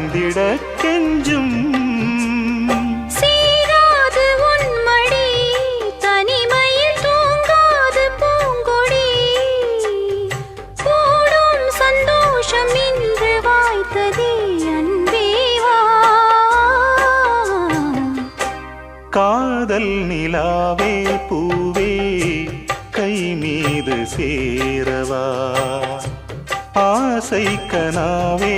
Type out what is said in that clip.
சாய்ந்திட கெஞ்சும் சீராது உன்மடி தனிமையில் தூங்காது பூங்கொடி கூடும் சந்தோஷம் இன்று வாய்த்ததே அன்பே வா காதல் நிலாவே பூவே கை மீது சேரவா ஆசை கனாவே